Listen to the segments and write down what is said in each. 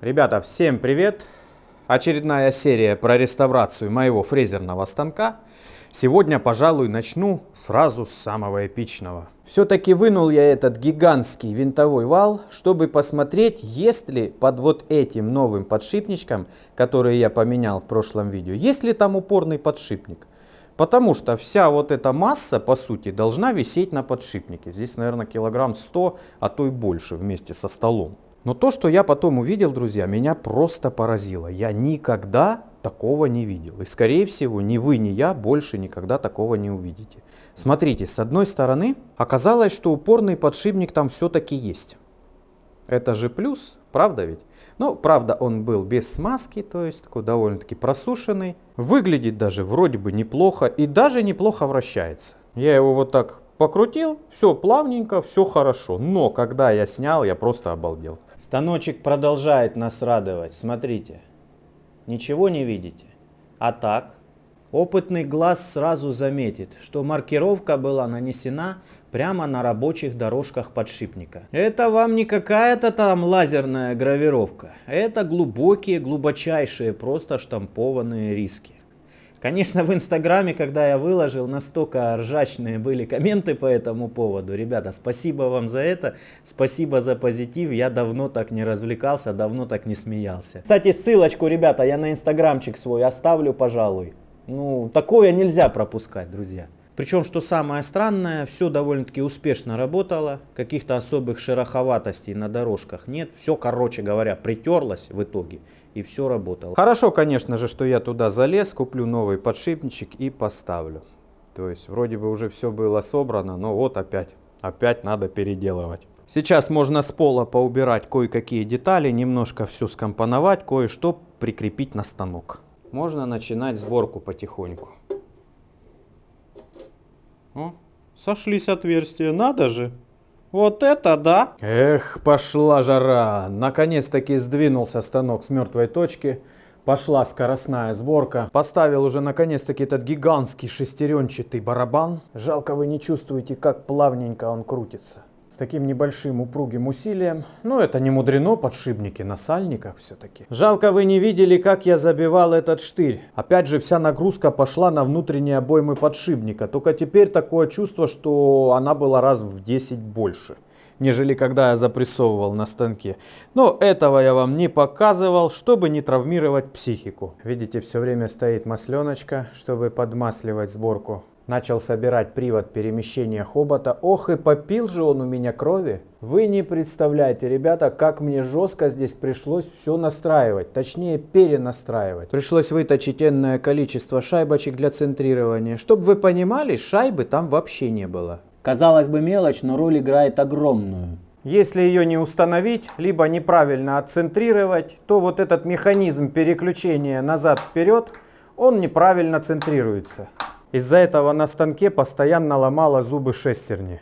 Ребята, всем привет! Очередная серия про реставрацию моего фрезерного станка. Сегодня, пожалуй, начну сразу с самого эпичного. Все-таки вынул я этот гигантский винтовой вал, чтобы посмотреть, есть ли под вот этим новым подшипничком, который я поменял в прошлом видео, есть ли там упорный подшипник. Потому что вся вот эта масса, по сути, должна висеть на подшипнике. Здесь, наверное, килограмм 100, а то и больше вместе со столом. Но то, что я потом увидел, друзья, меня просто поразило. Я никогда такого не видел. И, скорее всего, ни вы, ни я больше никогда такого не увидите. Смотрите, с одной стороны, оказалось, что упорный подшипник там все-таки есть. Это же плюс, правда ведь? Ну, правда, он был без смазки, то есть такой довольно-таки просушенный. Выглядит даже вроде бы неплохо и даже неплохо вращается. Я его вот так покрутил, все плавненько, все хорошо. Но когда я снял, я просто обалдел. Станочек продолжает нас радовать. Смотрите. Ничего не видите? А так? Опытный глаз сразу заметит, что маркировка была нанесена прямо на рабочих дорожках подшипника. Это вам не какая-то там лазерная гравировка. Это глубокие, глубочайшие, просто штампованные риски. Конечно, в Инстаграме, когда я выложил, настолько ржачные были комменты по этому поводу. Ребята, спасибо вам за это, спасибо за позитив. Я давно так не развлекался, давно так не смеялся. Кстати, ссылочку, ребята, я на инстаграмчик свой оставлю, пожалуй. Ну, такое нельзя пропускать, друзья. Причем, что самое странное, все довольно-таки успешно работало, каких-то особых шероховатостей на дорожках нет. Все, короче говоря, притерлось в итоге и все работало. Хорошо, конечно же, что я туда залез, куплю новый подшипничек и поставлю. То есть, вроде бы уже все было собрано, но вот опять надо переделывать. Сейчас можно с пола поубирать кое-какие детали, немножко все скомпоновать, кое-что прикрепить на станок. Можно начинать сборку потихоньку. О, сошлись отверстия, надо же. Вот это да! Эх, пошла жара. Наконец-таки сдвинулся станок с мертвой точки. Пошла скоростная сборка. Поставил уже наконец-таки этот гигантский шестеренчатый барабан. Жалко, вы не чувствуете, как плавненько он крутится. С таким небольшим упругим усилием. Но это не мудрено, подшипники на сальниках все-таки. Жалко, вы не видели, как я забивал этот штырь. Опять же, вся нагрузка пошла на внутренние обоймы подшипника. Только теперь такое чувство, что она была раз в 10 больше, нежели когда я запрессовывал на станке. Но этого я вам не показывал, чтобы не травмировать психику. Видите, все время стоит масленочка, чтобы подмасливать сборку. Начал собирать привод перемещения хобота. Ох, и попил же он у меня крови. Вы не представляете, ребята, как мне жестко здесь пришлось все настраивать. Точнее, перенастраивать. Пришлось выточить энное количество шайбочек для центрирования. Чтобы вы понимали, шайбы там вообще не было. Казалось бы, мелочь, но роль играет огромную. Если ее не установить, либо неправильно отцентрировать, то вот этот механизм переключения назад-вперед, он неправильно центрируется. Из-за этого на станке постоянно ломало зубы шестерни.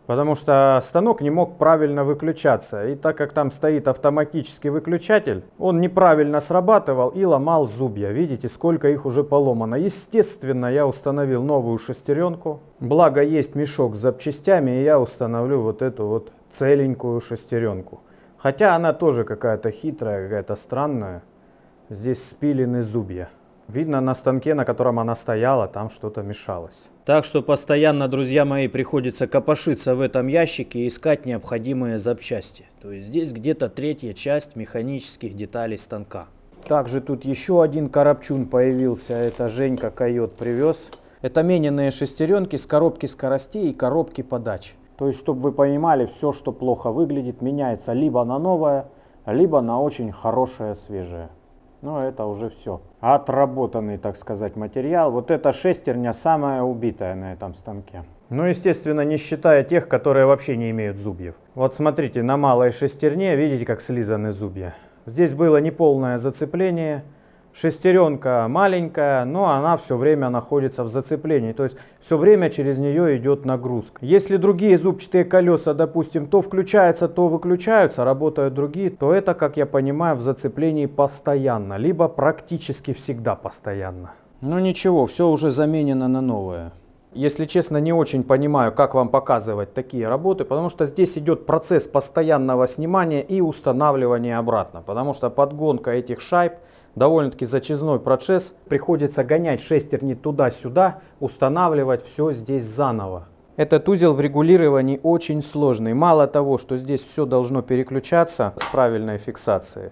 Потому что станок не мог правильно выключаться. И так как там стоит автоматический выключатель, он неправильно срабатывал и ломал зубья. Видите, сколько их уже поломано. Естественно, я установил новую шестеренку. Благо есть мешок с запчастями, и я установлю вот эту вот целенькую шестеренку. Хотя она тоже какая-то хитрая, какая-то странная. Здесь спилены зубья. Видно, на станке, на котором она стояла, там что-то мешалось. Так что постоянно, друзья мои, приходится копошиться в этом ящике и искать необходимые запчасти. То есть здесь где-то третья часть механических деталей станка. Также тут еще один коробчун появился. Это Женька Койот привез. Это мененные шестеренки с коробки скоростей и коробки подач. То есть, чтобы вы понимали, все, что плохо выглядит, меняется либо на новое, либо на очень хорошее, свежее. Но это уже все. Отработанный, так сказать, материал. Вот эта шестерня самая убитая на этом станке. Ну, естественно, не считая тех, которые вообще не имеют зубьев. Вот смотрите, на малой шестерне, видите, как слизаны зубья. Здесь было неполное зацепление. Шестеренка маленькая, но она все время находится в зацеплении. То есть все время через нее идет нагрузка. Если другие зубчатые колеса, допустим, то включаются, то выключаются, работают другие, то это, как я понимаю, в зацеплении постоянно, либо практически всегда постоянно. Но ничего, все уже заменено на новое. Если честно, не очень понимаю, как вам показывать такие работы, потому что здесь идет процесс постоянного снимания и устанавливания обратно. Потому что подгонка этих шайб довольно-таки зачизной процесс. Приходится гонять шестерни туда-сюда, устанавливать все здесь заново. Этот узел в регулировании очень сложный. Мало того, что здесь все должно переключаться с правильной фиксацией,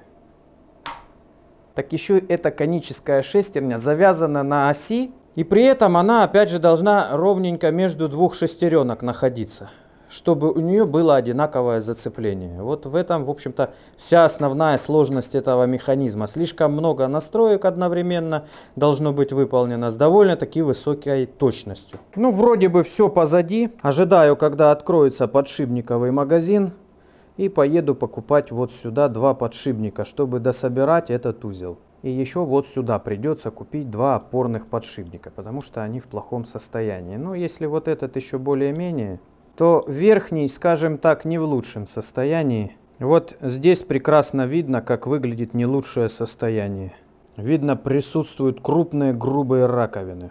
так еще эта коническая шестерня завязана на оси. И при этом она опять же должна ровненько между двух шестеренок находиться, чтобы у нее было одинаковое зацепление. Вот в этом, в общем-то, вся основная сложность этого механизма. Слишком много настроек одновременно должно быть выполнено с довольно-таки высокой точностью. Ну, вроде бы все позади. Ожидаю, когда откроется подшипниковый магазин. И поеду покупать вот сюда 2 подшипника, чтобы дособирать этот узел. И еще вот сюда придется купить 2 опорных подшипника, потому что они в плохом состоянии. Но если вот этот еще более-менее, то верхний, скажем так, не в лучшем состоянии. Вот здесь прекрасно видно, как выглядит не лучшее состояние. Видно, присутствуют крупные грубые раковины.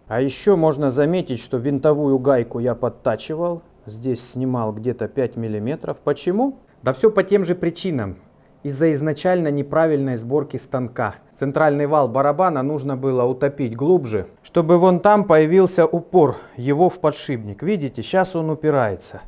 А еще можно заметить, что винтовую гайку я подтачивал. Здесь снимал где-то 5 мм. Почему? Да все по тем же причинам. Из-за изначально неправильной сборки станка. Центральный вал барабана нужно было утопить глубже, чтобы вон там появился упор его в подшипник. Видите, сейчас он упирается.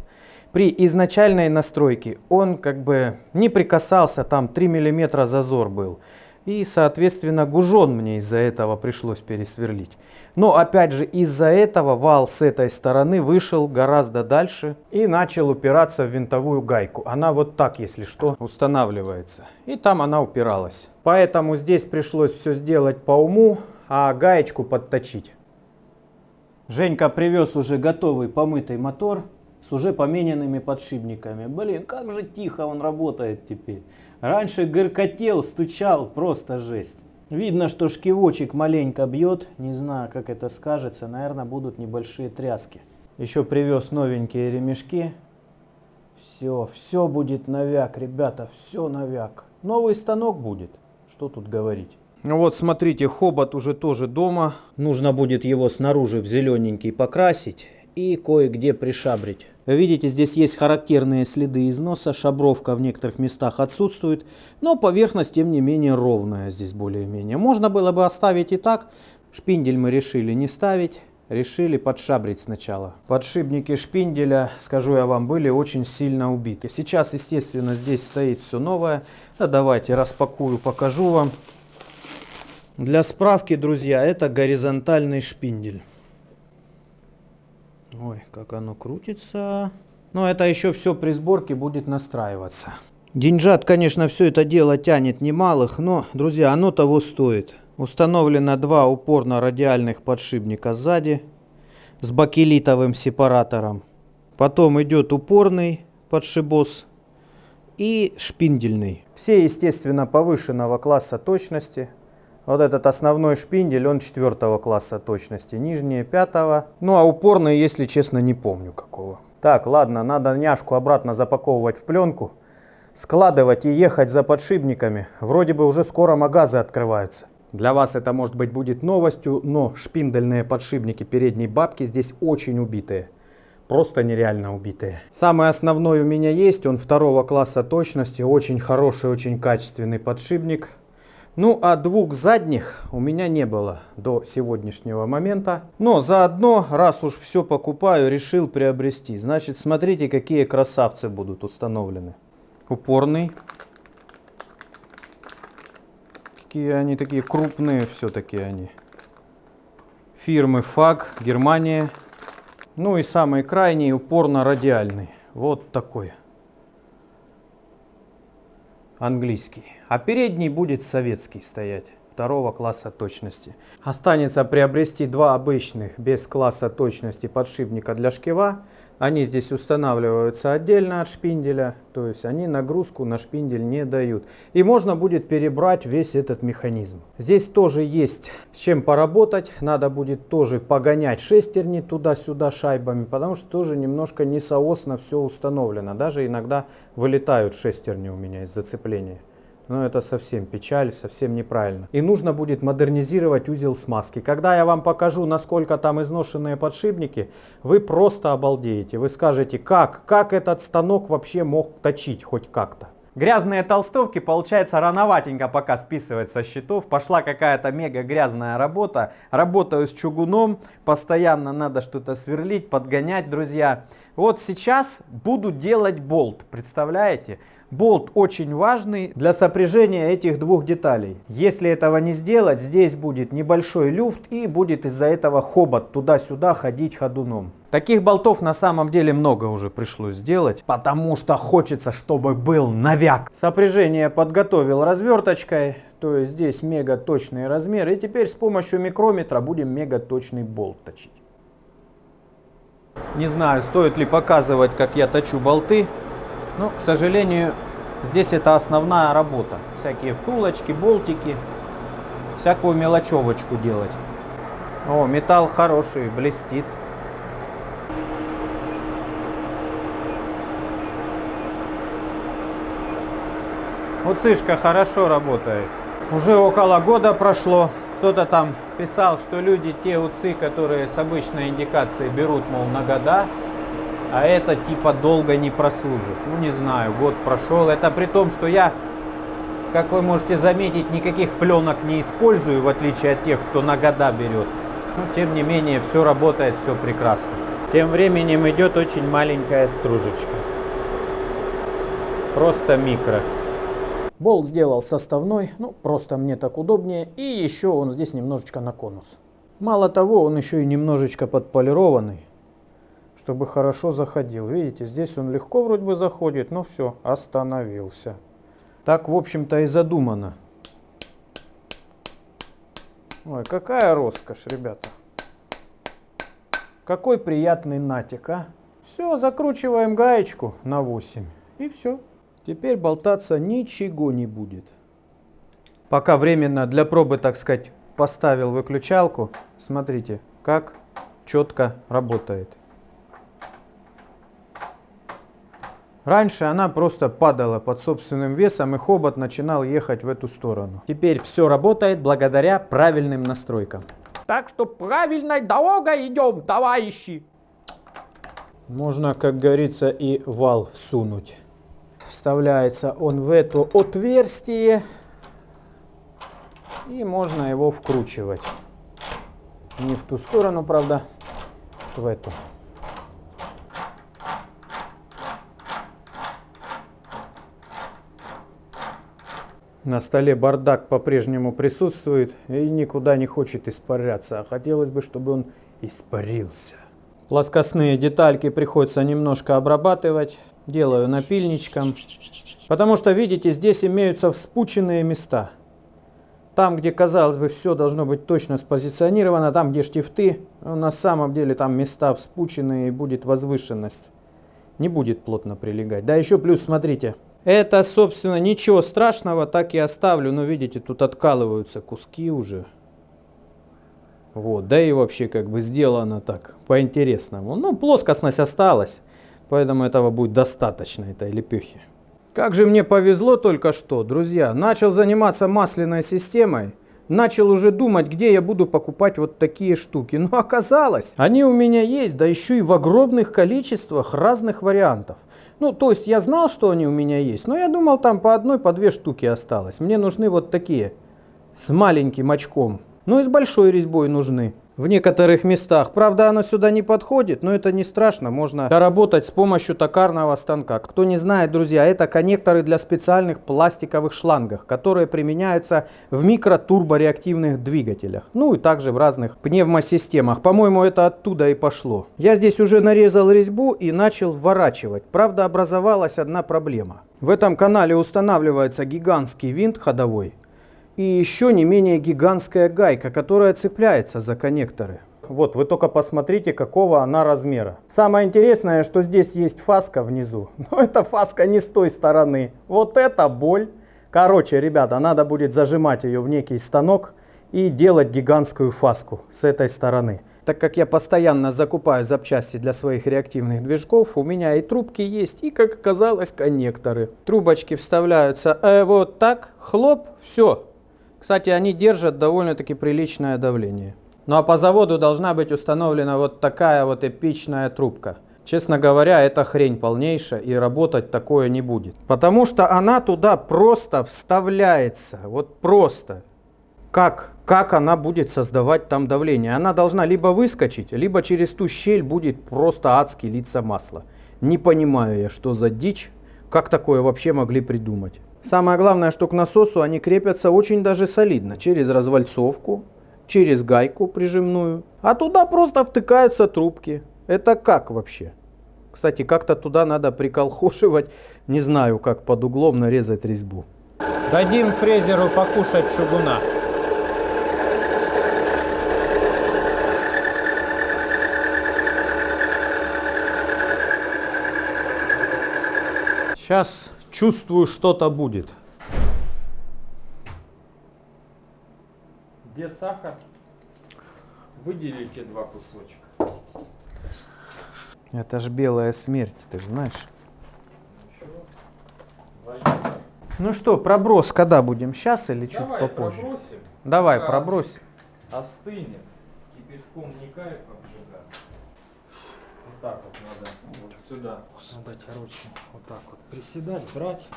При изначальной настройке он как бы не прикасался, там 3 мм зазор был. И, соответственно, гужон мне из-за этого пришлось пересверлить. Но, опять же, из-за этого вал с этой стороны вышел гораздо дальше и начал упираться в винтовую гайку. Она вот так, если что, устанавливается. И там она упиралась. Поэтому здесь пришлось все сделать по уму, а гаечку подточить. Женька привез уже готовый помытый мотор с уже помененными подшипниками. Блин, как же тихо он работает теперь. Раньше гыркотел, стучал, просто жесть. Видно, что шкивочек маленько бьет. Не знаю, как это скажется. Наверное, будут небольшие тряски. Еще привез новенькие ремешки. Все будет навяк, ребята, все навяк. Новый станок будет. Что тут говорить. Ну вот, смотрите, хобот уже тоже дома. Нужно будет его снаружи в зелененький покрасить и кое-где пришабрить. Видите, здесь есть характерные следы износа, шабровка в некоторых местах отсутствует, но поверхность, тем не менее, ровная здесь более-менее. Можно было бы оставить и так, шпиндель мы решили не ставить, решили подшабрить сначала. Подшипники шпинделя, скажу я вам, были очень сильно убиты. Сейчас, естественно, здесь стоит все новое. А давайте распакую, покажу вам. Для справки, друзья, это горизонтальный шпиндель. Ой, как оно крутится. Но это еще все при сборке будет настраиваться. Деньжат, конечно, все это дело тянет немалых, но, друзья, оно того стоит. Установлено 2 упорно-радиальных подшипника сзади с бакелитовым сепаратором. Потом идет упорный подшибос и шпиндельный. Все, естественно, повышенного класса точности. Вот этот основной шпиндель, он 4 класса точности, нижние 5. Ну а упорные, если честно, не помню какого. Так, ладно, надо няшку обратно запаковывать в пленку, складывать и ехать за подшипниками. Вроде бы уже скоро магазы открываются. Для вас это, может быть, будет новостью, но шпиндельные подшипники передней бабки здесь очень убитые. Просто нереально убитые. Самый основной у меня есть, он 2 класса точности, очень хороший, очень качественный подшипник. Ну, а 2 задних у меня не было до сегодняшнего момента. Но заодно, раз уж все покупаю, решил приобрести. Значит, смотрите, какие красавцы будут установлены. Упорный. Какие они такие крупные все-таки они. Фирмы ФАГ, Германия. Ну и самый крайний, упорно-радиальный. Вот такой. Английский. А передний будет советский стоять, 2 класса точности. Останется приобрести 2 обычных без класса точности подшипника для шкива. Они здесь устанавливаются отдельно от шпинделя, то есть они нагрузку на шпиндель не дают. И можно будет перебрать весь этот механизм. Здесь тоже есть с чем поработать, надо будет тоже погонять шестерни туда-сюда шайбами, потому что тоже немножко несоосно все установлено. Даже иногда вылетают шестерни у меня из зацепления. Но это совсем печаль, совсем неправильно. И нужно будет модернизировать узел смазки. Когда я вам покажу, насколько там изношенные подшипники, вы просто обалдеете. Вы скажете, как этот станок вообще мог точить хоть как-то. Грязные толстовки, получается, рановатенько пока списывать со счетов. Пошла какая-то мега грязная работа. Работаю с чугуном, постоянно надо что-то сверлить, подгонять, друзья. Вот сейчас буду делать болт, представляете? Болт очень важный для сопряжения этих двух деталей. Если этого не сделать, здесь будет небольшой люфт и будет из-за этого хобот туда-сюда ходить ходуном. Таких болтов на самом деле много уже пришлось сделать, потому что хочется, чтобы был навяк. Сопряжение подготовил разверточкой, то есть здесь мега точный размер. И теперь с помощью микрометра будем мега точный болт точить. Не знаю, стоит ли показывать, как я точу болты. Но, к сожалению, здесь это основная работа. Всякие втулочки, болтики, всякую мелочевочку делать. О, металл хороший, блестит. Вот цышка хорошо работает. Уже около года прошло. Кто-то там писал, что люди те УЦИ, которые с обычной индикацией берут, мол, на года, а это типа долго не прослужит. Ну не знаю, год прошел. Это при том, что я, как вы можете заметить, никаких пленок не использую, в отличие от тех, кто на года берет. Но тем не менее, все работает, все прекрасно. Тем временем идет очень маленькая стружечка. Просто микро. Болт сделал составной, ну просто мне так удобнее. И еще он здесь немножечко на конус. Мало того, он еще и немножечко подполированный, чтобы хорошо заходил. Видите, здесь он легко вроде бы заходит, но все, остановился. Так, в общем-то, и задумано. Ой, какая роскошь, ребята. Какой приятный натик, а. Все, закручиваем гаечку на 8. И все. Теперь болтаться ничего не будет. Пока временно для пробы, так сказать, поставил выключалку. Смотрите, как четко работает. Раньше она просто падала под собственным весом, и хобот начинал ехать в эту сторону. Теперь все работает благодаря правильным настройкам. Так что правильной дорогой идем, товарищи. Можно, как говорится, и вал всунуть. Вставляется он в это отверстие, и можно его вкручивать. Не в ту сторону, правда, в эту. На столе бардак по-прежнему присутствует и никуда не хочет испаряться, а хотелось бы, чтобы он испарился. Плоскостные детальки приходится немножко обрабатывать. Делаю напильничком, потому что, видите, здесь имеются вспученные места. Там, где, казалось бы, все должно быть точно спозиционировано, там, где штифты, на самом деле там места вспученные и будет возвышенность. Не будет плотно прилегать. Да еще плюс, смотрите. Это, собственно, ничего страшного, так и оставлю. Но, видите, тут откалываются куски уже. Вот, да и вообще как бы сделано так, по-интересному. Ну, плоскостность осталась, поэтому этого будет достаточно, этой лепехи. Как же мне повезло только что, друзья. Начал заниматься масляной системой. Начал уже думать, где я буду покупать вот такие штуки. Но оказалось, они у меня есть, да еще и в огромных количествах разных вариантов. Ну, то есть я знал, что они у меня есть, но я думал, там по одной, по две штуки осталось. Мне нужны вот такие, с маленьким очком. Ну и с большой резьбой нужны. В некоторых местах. Правда, оно сюда не подходит, но это не страшно. Можно доработать с помощью токарного станка. Кто не знает, друзья, это коннекторы для специальных пластиковых шлангов, которые применяются в микротурбореактивных двигателях. Ну и также в разных пневмосистемах. По-моему, это оттуда и пошло. Я здесь уже нарезал резьбу и начал вворачивать. Правда, образовалась одна проблема. В этом канале устанавливается гигантский винт ходовой. И еще не менее гигантская гайка, которая цепляется за коннекторы. Вот, вы только посмотрите, какого она размера. Самое интересное, что здесь есть фаска внизу. Но эта фаска не с той стороны. Вот это боль. Короче, ребята, надо будет зажимать ее в некий станок и делать гигантскую фаску с этой стороны. Так как я постоянно закупаю запчасти для своих реактивных движков, у меня и трубки есть, и, как оказалось, коннекторы. Трубочки вставляются вот так, хлоп, все. Кстати, они держат довольно-таки приличное давление. Ну а по заводу должна быть установлена вот такая вот эпичная трубка. Честно говоря, это хрень полнейшая, и работать такое не будет. Потому что она туда просто вставляется. Вот просто. Как она будет создавать там давление? Она должна либо выскочить, либо через ту щель будет просто адски литься масло. Не понимаю я, что за дичь. Как такое вообще могли придумать? Самое главное, что к насосу они крепятся очень даже солидно. Через развальцовку, через гайку прижимную. А туда просто втыкаются трубки. Это как вообще? Кстати, как-то туда надо приколхошивать, не знаю, как под углом нарезать резьбу. Дадим фрезеру покушать чугуна. Сейчас чувствую, что-то будет. Где сахар? Выделите 2 кусочка. Это ж белая смерть, ты же знаешь. Ну что, проброс когда будем? Сейчас или чуть Давай попозже? пробросим. Давай, Пока пробрось. Остынет. Кипятком не кайфом обжигаться. Вот так вот надо. Вот сюда. Надо, короче, вот так вот приседать, брать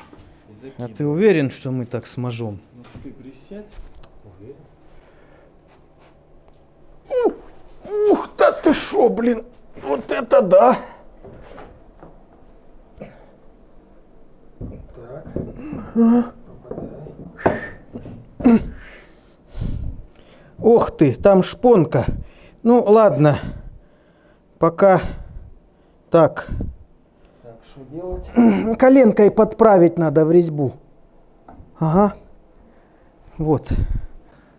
и А закидывать. ты уверен, что мы так сможем? Ну ты присядь. Уверен. Ух, да ты шо, блин! Вот это да! Так. Ох ты, там шпонка. Ну ладно, пока так. Так, что делать? Коленкой подправить надо в резьбу. Ага. Вот.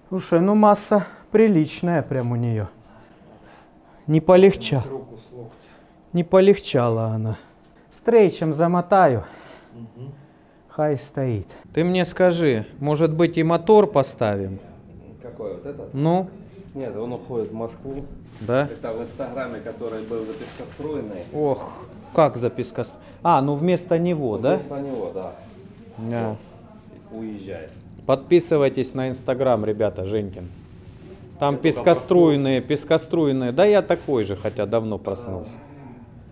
Слушай, ну масса приличная прям у нее. Не полегчала. Руку с локтя. Не полегчала она. Стрейчем замотаю. Угу. Хай стоит. Ты мне скажи, может быть и мотор поставим? Какой вот этот? Ну, Нет, он уходит в Москву. да. Это в Инстаграме, который был запискостроенный. Ох, как записка? А, ну вместо него, да? На него, да. Да. Уезжает. Подписывайтесь на Инстаграм, ребята, Женькин. Там Я только пескоструйные. Да я такой же, хотя давно проснулся.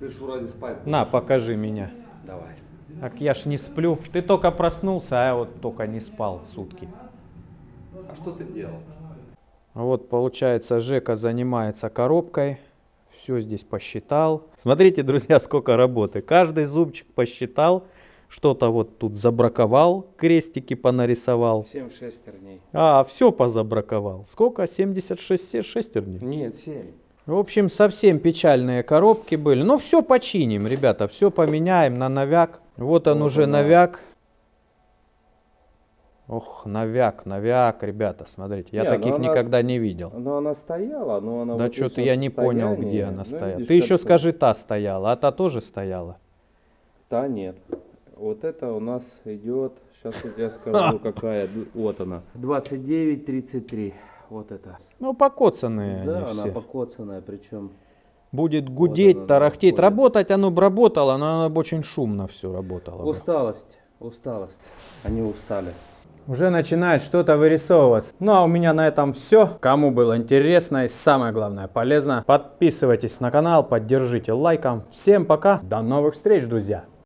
Ты ж вроде спать будешь. На, покажи меня. Давай. Так я ж не сплю. Ты только проснулся, а я вот только не спал сутки. А что ты делал? Вот получается, Жека занимается коробкой. Все здесь посчитал. Смотрите, друзья, сколько работы. Каждый зубчик посчитал. Что-то вот тут забраковал, крестики понарисовал. 7 шестерней. А, все позабраковал. Сколько? 76 шестерней? Нет, 7. В общем, совсем печальные коробки были. Но все починим, ребята, все поменяем на новяк. Вот он Вот уже он, новяк. Ох, новяк, ребята, смотрите. Я Не, таких ну она никогда не видел. Но она стояла, но она Да вот в что-то этом я не понял, состоянии. где она Ну, стояла. видишь, Ты еще как-то- скажи, та стояла, а та тоже стояла. Та нет. Вот это у нас идет, сейчас я тебе скажу, какая. Вот она. 29,33. Вот это. Ну, покоцанные Да, они она все. покоцанная, причем. Будет гудеть, она тарахтеть. находит. Работать оно бы работало, но оно бы очень шумно все работало. бы. Усталость. Они устали. Уже начинает что-то вырисовываться. Ну а у меня на этом все. Кому было интересно и самое главное полезно, подписывайтесь на канал, поддержите лайком. Всем пока, до новых встреч, друзья!